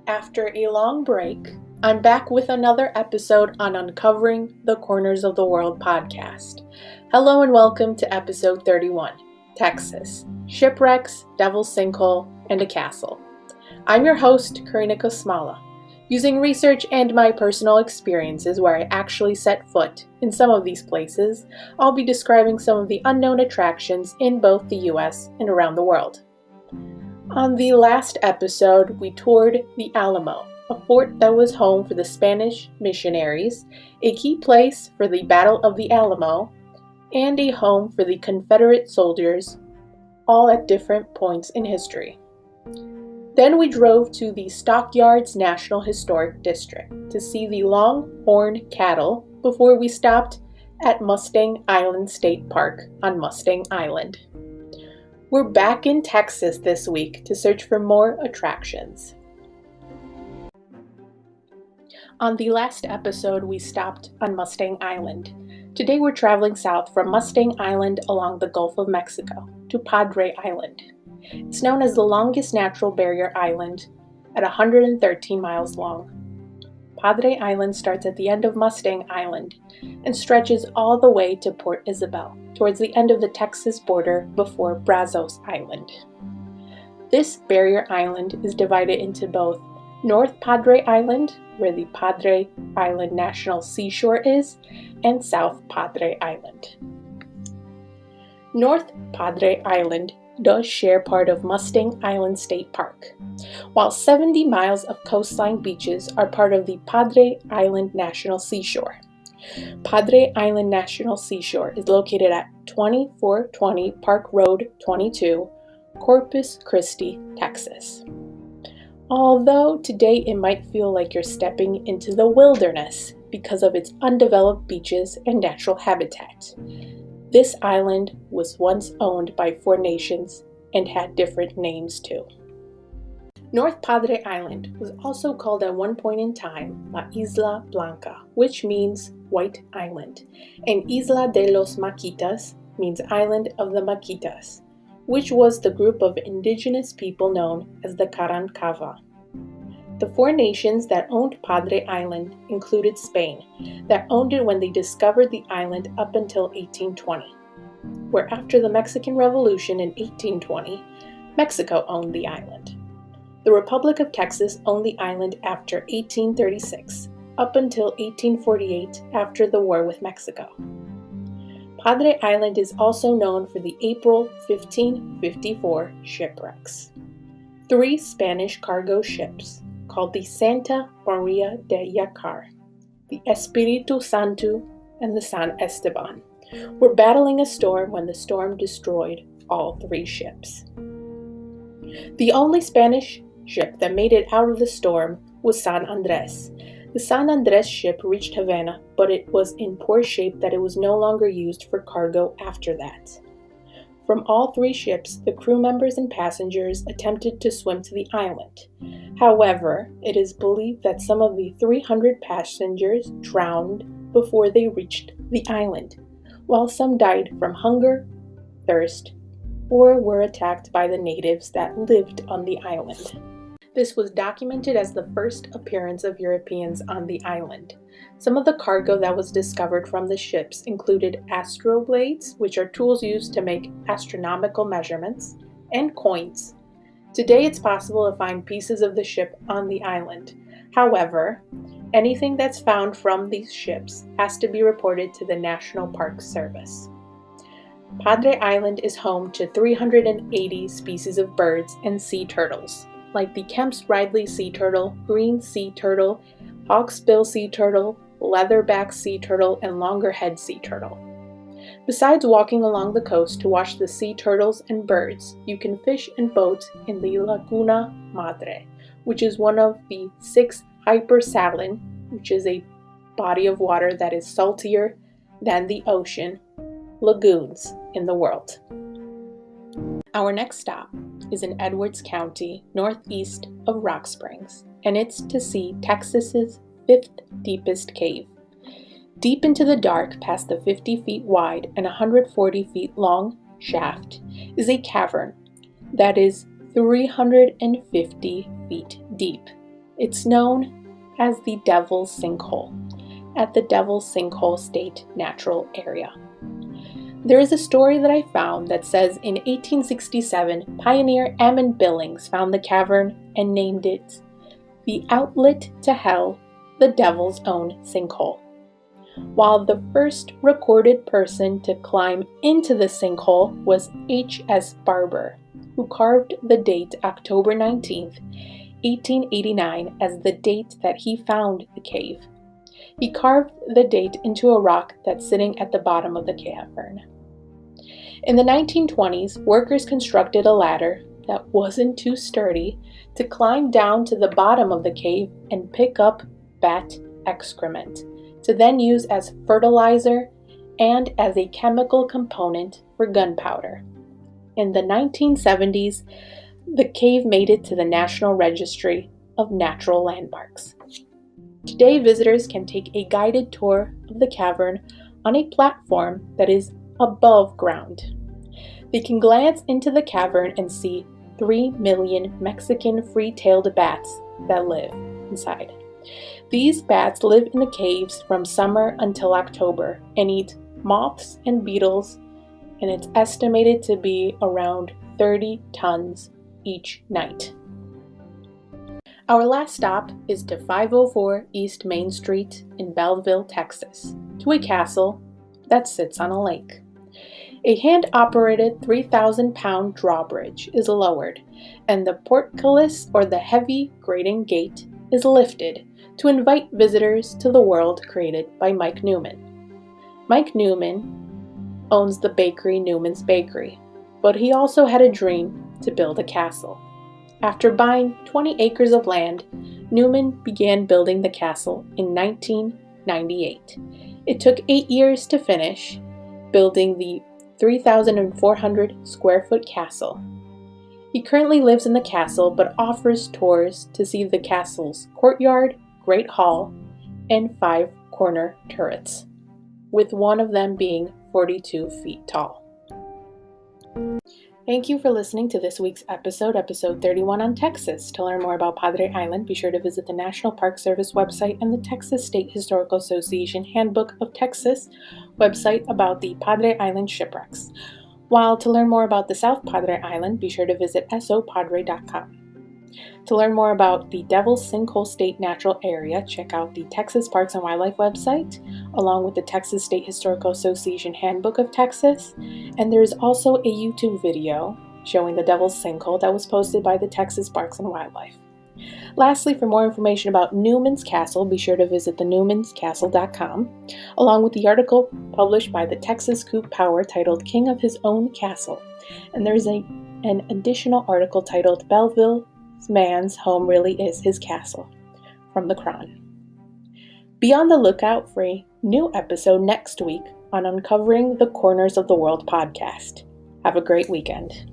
After a long break, I'm back with another episode on Uncovering the Corners of the World podcast. Hello and welcome to episode 31, Texas, Shipwrecks, Devil's Sinkhole, and a Castle. I'm your host, Karina Kosmala. Using research and my personal experiences where I actually set foot in some of these places, I'll be describing some of the unknown attractions in both the US and around the world. On the last episode, we toured the Alamo, a fort that was home for the Spanish missionaries, a key place for the Battle of the Alamo, and a home for the Confederate soldiers, all at different points in history. Then we drove to the Stockyards National Historic District to see the longhorn cattle before we stopped at Mustang Island State Park on Mustang Island. We're back in Texas this week to search for more attractions. On the last episode, we stopped on Mustang Island. Today we're traveling south from Mustang Island along the Gulf of Mexico to Padre Island. It's known as the longest natural barrier island at 113 miles long. Padre Island starts at the end of Mustang Island and stretches all the way to Port Isabel, towards the end of the Texas border before Brazos Island. This barrier island is divided into both North Padre Island, where the Padre Island National Seashore is, and South Padre Island. North Padre Island does share part of Mustang Island State Park, while 70 miles of coastline beaches are part of the Padre Island National Seashore. Padre Island National Seashore is located at 2420 Park Road 22, Corpus Christi, Texas. Although today it might feel like you're stepping into the wilderness because of its undeveloped beaches and natural habitat, this island was once owned by 4 nations and had different names too. North Padre Island was also called at one point in time La Isla Blanca, which means White Island, and Isla de los Maquitas means Island of the Maquitas, which was the group of indigenous people known as the Carancava. The 4 nations that owned Padre Island included Spain, that owned it when they discovered the island up until 1820, where after the Mexican Revolution in 1820, Mexico owned the island. The Republic of Texas owned the island after 1836, up until 1848 after the war with Mexico. Padre Island is also known for the April 1554 shipwrecks. 3 Spanish cargo ships, called the Santa Maria de Yacar, the Espiritu Santo, and the San Esteban, were battling a storm when the storm destroyed all 3 ships. The only Spanish ship that made it out of the storm was San Andres. The San Andres ship reached Havana, but it was in poor shape that it was no longer used for cargo after that. From all 3 ships, the crew members and passengers attempted to swim to the island. However, it is believed that some of the 300 passengers drowned before they reached the island, while some died from hunger, thirst, or were attacked by the natives that lived on the island. This was documented as the first appearance of Europeans on the island. Some of the cargo that was discovered from the ships included astroblades, which are tools used to make astronomical measurements, and coins. Today it's possible to find pieces of the ship on the island. However, anything that's found from these ships has to be reported to the National Park Service. Padre Island is home to 380 species of birds and sea turtles, like the Kemp's Ridley sea turtle, green sea turtle, hawksbill sea turtle, leatherback sea turtle, and loggerhead sea turtle. Besides walking along the coast to watch the sea turtles and birds, you can fish and boat in the Laguna Madre, which is one of the 6 hypersalin, which is a body of water that is saltier than the ocean, lagoons in the world. Our next stop is in Edwards County, northeast of Rocksprings, and it's to see Texas's 5th deepest cave. Deep into the dark, past the 50 feet wide and 140 feet long shaft, is a cavern that is 350 feet deep. It's known as the Devil's Sinkhole at the Devil's Sinkhole State Natural Area. There is a story that I found that says in 1867, pioneer Ammon Billings found the cavern and named it the outlet to hell, the Devil's Own Sinkhole. While the first recorded person to climb into the sinkhole was H.S. Barber, who carved the date October 19th, 1889 as the date that he found the cave. He carved the date into a rock that's sitting at the bottom of the cavern. In the 1920s, workers constructed a ladder that wasn't too sturdy to climb down to the bottom of the cave and pick up bat excrement, to then use as fertilizer and as a chemical component for gunpowder. In the 1970s, the cave made it to the National Registry of Natural Landmarks. Today, visitors can take a guided tour of the cavern on a platform that is above ground. They can glance into the cavern and see 3 million Mexican free-tailed bats that live inside. These bats live in the caves from summer until October and eat moths and beetles, and it's estimated to be around 30 tons each night. Our last stop is to 504 East Main Street in Bellville, Texas, to a castle that sits on a lake. A hand-operated 3,000-pound drawbridge is lowered, and the portcullis, or the heavy grating gate, is lifted to invite visitors to the world created by Mike Newman. Mike Newman owns the bakery Newman's Bakery, but he also had a dream to build a castle. After buying 20 acres of land, Newman began building the castle in 1998. It took 8 years to finish building the 3,400 square foot castle. He currently lives in the castle but offers tours to see the castle's courtyard, Great Hall, and 5 corner turrets, with one of them being 42 feet tall. Thank you for listening to this week's episode 31 on Texas. To learn more about Padre Island, be sure to visit the National Park Service website and the Texas State Historical Association Handbook of Texas website about the Padre Island Shipwrecks. While to learn more about the South Padre Island, be sure to visit sopadre.com. To learn more about the Devil's Sinkhole State Natural Area, check out the Texas Parks and Wildlife website, along with the Texas State Historical Association Handbook of Texas, and there is also a YouTube video showing the Devil's Sinkhole that was posted by the Texas Parks and Wildlife. Lastly, for more information about Newman's Castle, be sure to visit thenewmanscastle.com, along with the article published by the Texas Scoop Power titled King of His Own Castle, and there is an additional article titled Bellville Man's Home Really Is His Castle from the Cron. Be on the lookout for a new episode next week on Uncovering the Corners of the World podcast. Have a great weekend.